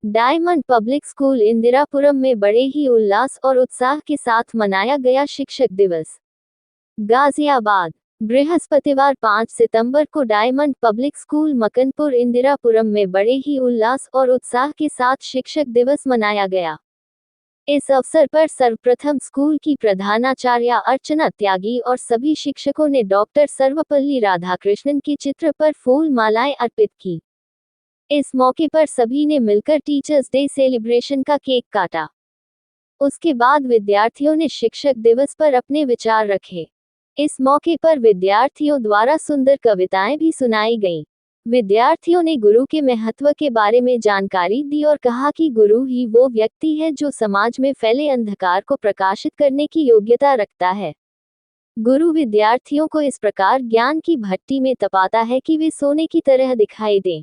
Diamond public school Indirapuram में बड़े ही उल्लास और उत्साह के साथ मनाया गया शिक्षक दिवस। गाजियाबाद, बृहस्पतिवार 5 सितंबर को diamond public school Makanpur Indirapuram में बड़े ही उल्लास और उत्साह के साथ शिक्षक दिवस मनाया गया। इस अवसर पर सर्वप्रथम स्कूल की प्रधानाचार्य अर्चना त्यागी और सभी शिक्षकों ने डॉक्टर सर्वपल्ली राधाकृष्णन के चित्र पर फूल मालाएं अर्पित की। इस मौके पर सभी ने मिलकर टीचर्स डे सेलिब्रेशन का केक काटा। उसके बाद विद्यार्थियों ने शिक्षक दिवस पर अपने विचार रखे। इस मौके पर विद्यार्थियों द्वारा सुंदर कविताएं भी सुनाई गईं। विद्यार्थियों ने गुरु के महत्व के बारे में जानकारी दी और कहा कि गुरु ही वो व्यक्ति है जो समाज में फैले अंधकार को प्रकाशित करने की योग्यता रखता है। गुरु विद्यार्थियों को इस प्रकार ज्ञान की भट्टी में तपाता है कि वे सोने की तरह दिखाई दें।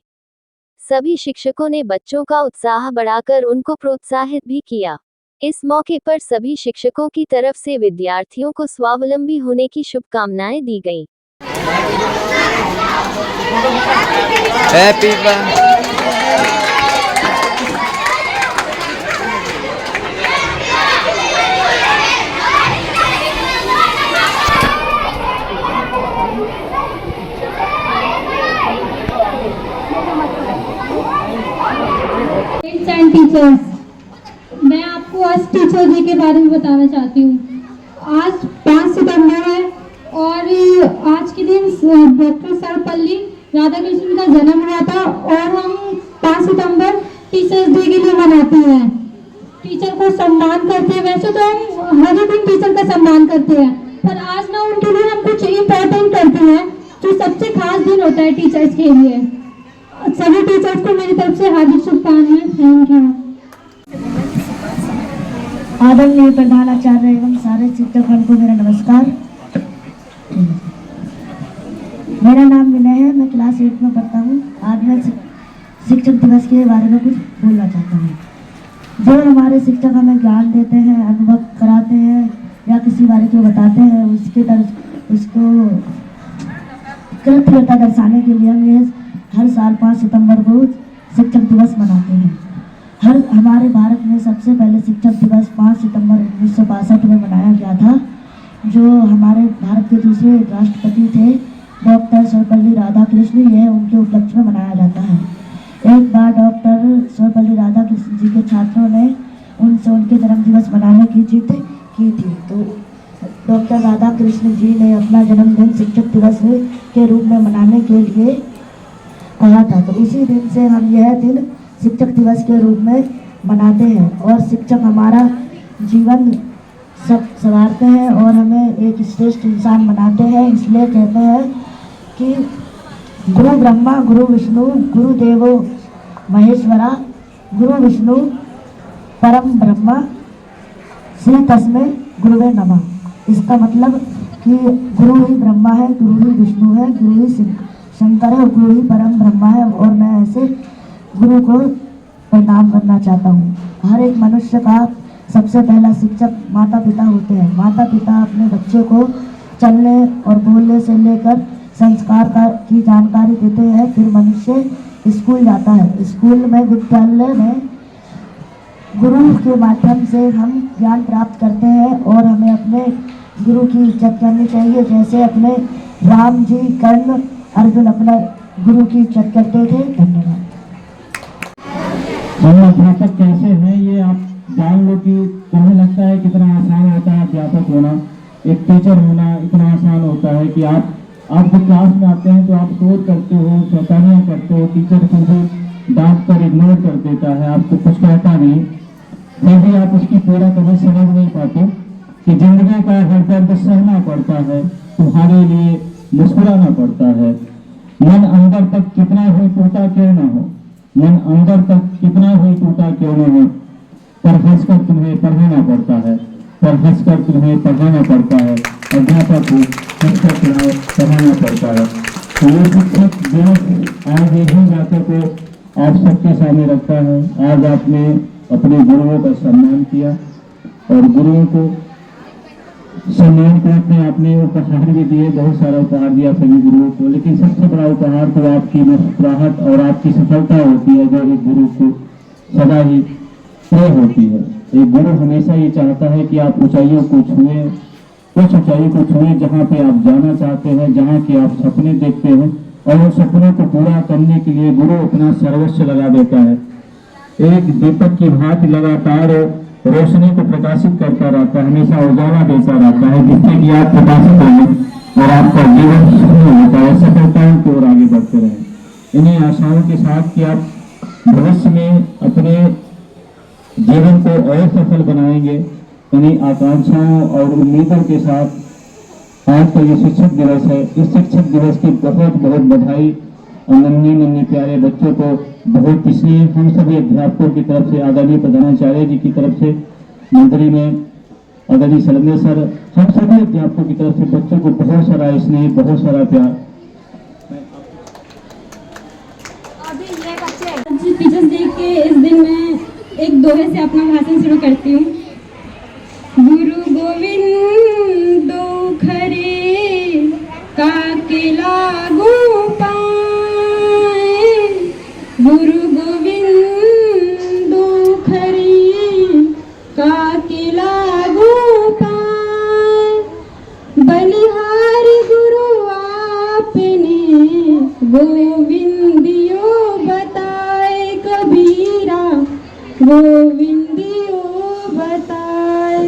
सभी शिक्षकों ने बच्चों का उत्साह बढ़ाकर उनको प्रोत्साहित भी किया। इस मौके पर सभी शिक्षकों की तरफ से विद्यार्थियों को स्वावलंबी होने की शुभकामनाएं दी गईं। एंड टीचर्स, मैं आपको आज टीचर डे के बारे में बताना चाहती हूँ। आज 5 सितंबर है और आज के दिन डॉक्टर सर्वपल्ली राधाकृष्णन का जन्म हुआ था और हम 5 सितंबर टीचर्स डे के लिए मनाते हैं। टीचर को सम्मान करते हैं। वैसे तो हम हर दिन टीचर का सम्मान करते हैं, पर आज ना उनके लिए हम कुछ इम्पोर्टेंट करते हैं जो सबसे खास दिन होता है टीचर्स के लिए। सभी टीचर्स को मेरी तरफ से हार्दिक शुभकामनाएं। Thank you. आदरणीय प्रधानाचार्य एवं सारे शिक्षकगण को मेरा नमस्कार। मेरा नाम विनय है, मैं क्लास 8 में पढ़ता हूँ। आज मैं शिक्षक दिवस के बारे में कुछ बोलना चाहता हूँ। जो हमारे शिक्षक हमें ज्ञान देते हैं, अनुभव कराते हैं या किसी बारे को बताते हैं, उसको कृतज्ञता दर्शाने के लिए हम ये हर साल 5 सितंबर को शिक्षक दिवस मनाते हैं। हमारे भारत में सबसे पहले शिक्षक दिवस 5 सितंबर 1962 में मनाया गया था। जो हमारे भारत के दूसरे राष्ट्रपति थे डॉक्टर सर्वपल्ली राधाकृष्णन, यह उनके उपलक्ष्य में मनाया जाता है। एक बार डॉक्टर सर्वपल्ली राधाकृष्णन जी के छात्रों ने उनसे उनके जन्म दिवस मनाने की जिद की थी, तो डॉक्टर राधाकृष्णन जी ने अपना जन्मदिन शिक्षक दिवस के रूप में मनाने के लिए कहा था। तो उसी दिन से हम यह दिन शिक्षक दिवस के रूप में मनाते हैं और शिक्षक हमारा जीवन सब संवारते हैं और हमें एक श्रेष्ठ इंसान बनाते हैं। इसलिए कहते हैं कि गुरु ब्रह्मा गुरु विष्णु गुरु देवो महेश्वरा गुरु विष्णु परम ब्रह्मा श्री तस्मै गुरुवे नमः। इसका मतलब कि गुरु ही ब्रह्मा है, गुरु ही विष्णु है, गुरु ही शंकर है, गुरु ही परम ब्रह्मा है और मैं ऐसे गुरु को प्रणाम करना चाहता हूँ। हर एक मनुष्य का सबसे पहला शिक्षक माता पिता होते हैं। माता पिता अपने बच्चे को चलने और बोलने से लेकर संस्कार की जानकारी देते हैं। फिर मनुष्य स्कूल जाता है। स्कूल में विद्यालय में गुरु के माध्यम से हम ज्ञान प्राप्त करते हैं और हमें अपने गुरु की इज्जत करनी चाहिए। जैसे अपने राम जी कर्ण अर्जुन अपना गुरु की इज्जत करते थे। धन्यवाद। अध्यापक कैसे हैं ये आप जान लो कि तुम्हें लगता है कितना आसान होता है अध्यापक होना। एक टीचर होना इतना आसान होता है कि आप जब क्लास में आते हैं तो आप शोर करते हो, शैतानियाँ करते हो, टीचर तुमसे डांट कर इग्नोर कर देता है, आपको कुछ कहता नहीं, फिर भी आप उसकी पूरा कभी समझ नहीं पाते कि जिंदगी का हर दर्द सहना पड़ता है, तुम्हारे लिए मुस्कुराना पड़ता है। मन अंदर तक कितना ही टूटा क्यों ना हो, मन अंदर तक कितना ही टूटा क्यों न हो, पर हंसकर तुम्हें पढ़ाना पड़ता है, पर हंसकर तुम्हें पढ़ाना पड़ता है। अध्यापक को हंसकर पढ़ाना पड़ता है। तो ये शिक्षक दिवस आज यही जाकर को आप सबके सामने रखता है। आज आपने अपने गुरुओं का सम्मान किया और गुरुओं को सम्मान करते आपने उपहार भी दिए, बहुत सारा उपहार दिया सभी गुरुओं को, लेकिन सबसे बड़ा उपहार तो आपकी मुस्कुराहट और आपकी सफलता होती है जो एक गुरु को सदा ही प्रिय होती है। एक गुरु हमेशा ये चाहता है कि आप ऊंचाइयों को छुए, उस ऊंचाई को छुए जहाँ पे आप जाना चाहते हैं, जहाँ के आप सपने देखते हैं, और उन सपनों को पूरा करने के लिए गुरु अपना सर्वस्व लगा देता है। एक दीपक की भांति लगातार रोशनी को प्रकाशित करता रहता है, हमेशा उजाला देता रहता है, जिससे कि आप प्रकाशित होंगे और आपका जीवन सुखमय होता है, सफलताओं की ओर आगे बढ़ते रहे। इन्हीं आशाओं के साथ कि आप भविष्य में अपने जीवन को और सफल बनाएंगे, इन्हीं आकांक्षाओं और उम्मीदों के साथ आज का ये शिक्षक दिवस है। इस शिक्षक दिवस की बहुत बहुत बधाई और नन्हे प्यारे बच्चों को बहुत, इसलिए हम सभी अध्यापकों की तरफ से, आदरणीय प्रधानाचार्य जी की तरफ से, मंत्री में आदरणीय शर्मा सर, हम सभी अध्यापकों की तरफ से बच्चों को बहुत सारा स्नेह, बहुत सारा प्यार। टीचर्स डे के इस दिन मैं एक दोहे से अपना भाषण शुरू करती हूँ। गुरु गोविंद खरे काके लागू पाए, गुरु गोविंद खरे काके लागू पाए, बलिहारी गुरु आपने गोविंदियो बताए, कबीरा गोविंदियो बताए।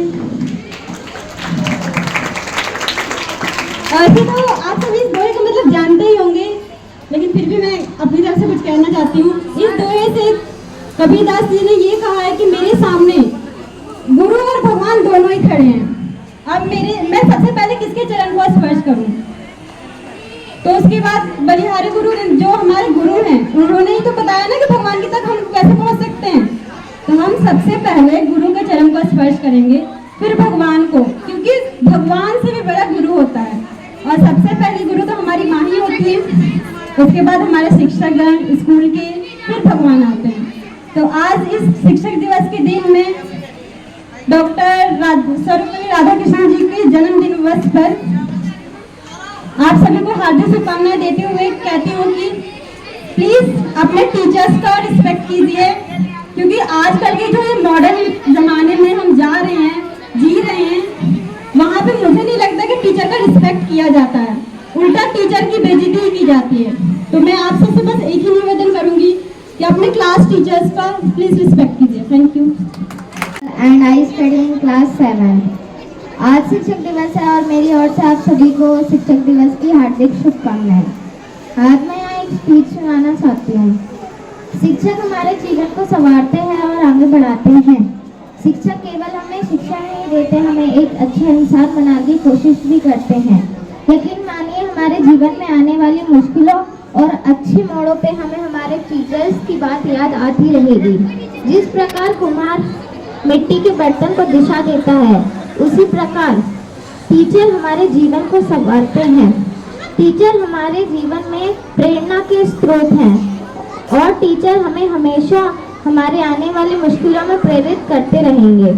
ऐसे तो आप सभी इस दोहे का मतलब जानते ही होंगे, लेकिन फिर भी मैं अपनी तरफ से कुछ कहना चाहती हूँ। इस दोहे से कबीरदास जी ने ये कहा है कि मेरे सामने गुरु और भगवान दोनों ही खड़े हैं। अब मैं सबसे पहले किसके चरण को स्पर्श करूं? तो उसके बाद बलिहारी गुरु जो हमारे गुरु हैं, उन्होंने ही तो बताया ना कि भगवान की तक हम कैसे पहुंच सकते हैं। तो हम सबसे पहले गुरु के चरण को स्पर्श करेंगे, फिर भगवान को, क्योंकि भगवान से भी बड़ा गुरु होता है। और सबसे पहली गुरु तो हमारी माँ ही होती है, उसके बाद हमारे शिक्षकगण स्कूल के, फिर भगवान आते हैं। तो आज इस शिक्षक दिवस के दिन में डॉक्टर सर्वपल्ली राधाकृष्णन जी के जन्मदिन दिवस पर आप सभी को हार्दिक शुभकामनाएं देते हुए कहती हूँ कि प्लीज अपने टीचर्स का रिस्पेक्ट कीजिए, क्योंकि आजकल के जो ये मॉडर्न जमाने में हम जा रहे हैं, जी रहे हैं, वहाँ पे मुझे नहीं लगता कि टीचर का रिस्पेक्ट किया जाता है, उल्टा टीचर की बेइज्जती ही की जाती है। तो मैं आप सबसे बस एक ही निवेदन करूंगी कि अपने क्लास टीचर्स का प्लीज रिस्पेक्ट कीजिए। Thank you. And I study in class 7। आज शिक्षक दिवस है और मेरी ओर से आप सभी को शिक्षक दिवस की हार्दिक शुभकामनाएं। आज मैं यहाँ एक स्पीच सुनाना चाहती हूँ। शिक्षक हमारे जीवन को संवारते हैं और आगे बढ़ाते हैं। शिक्षक केवल हमें शिक्षा नहीं देते, हमें एक अच्छे इंसान बनाने की कोशिश भी करते हैं। यकीन मानिए हमारे जीवन में आने वाली मुश्किलों और अच्छे मोड़ों पे हमें हमारे टीचर्स की बात याद आती रहेगी। जिस प्रकार कुम्हार मिट्टी के बर्तन को दिशा देता है, उसी प्रकार टीचर हमारे जीवन को संवारते हैं। टीचर हमारे जीवन में प्रेरणा के स्रोत हैं और टीचर हमें हमेशा हमारे आने वाली मुश्किलों में प्रेरित करते रहेंगे।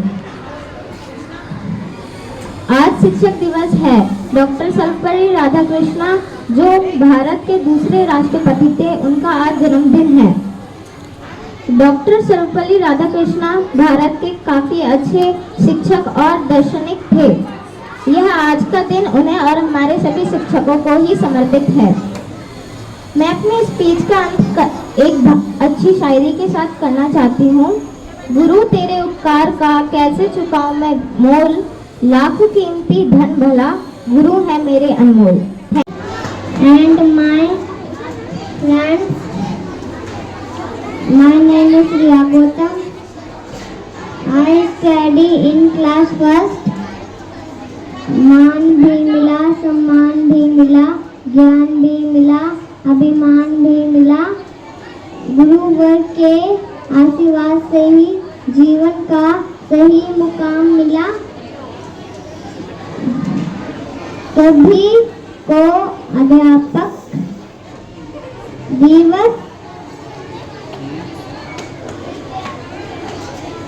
आज शिक्षक दिवस है। डॉक्टर सर्वपल्ली राधाकृष्णन जो भारत के दूसरे राष्ट्रपति थे, उनका आज जन्मदिन है। डॉक्टर सर्वपल्ली राधाकृष्णन भारत के काफी अच्छे शिक्षक और दार्शनिक थे। यह आज का दिन उन्हें और हमारे सभी शिक्षकों को ही समर्पित है। मैं अपने स्पीच का अंत एक अच्छी शायरी के साथ करना चाहती हूँ। गुरु तेरे उपकार का कैसे चुकाऊं मैं मोल, लाख कीमती धन भला गुरु है मेरे अनमोल। And my friends, my name is Riya Gautam. I study in class 1st. मान भी मिला, सम्मान भी मिला, ज्ञान भी मिला, अभिमान भी मिला। गुरुवर के आशीर्वाद से ही जीवन का सही मुकाम मिला। सभी को अध्यापक दिवस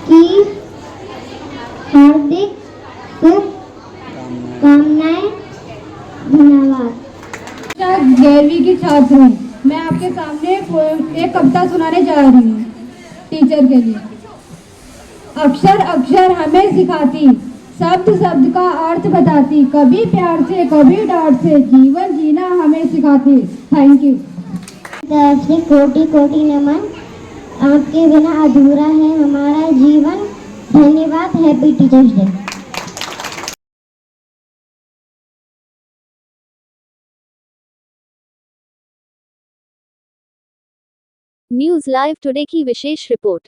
की हार्दिक शुभकामनाएं। धन्यवाद। 11वीं की छात्र हूँ। मैं आपके सामने एक कविता सुनाने जा रही हूँ। टीचर के लिए। अक्षर अक्षर हमें सिखाती, शब्द शब्द का अर्थ बताती, कभी प्यार से कभी डांट से जीवन जीना हमें सिखाती। Thank you. तरफ से कोटि कोटि नमन। आपके बिना अधूरा है हमारा जीवन। धन्यवाद। Happy teachers day. News live today की विशेष रिपोर्ट।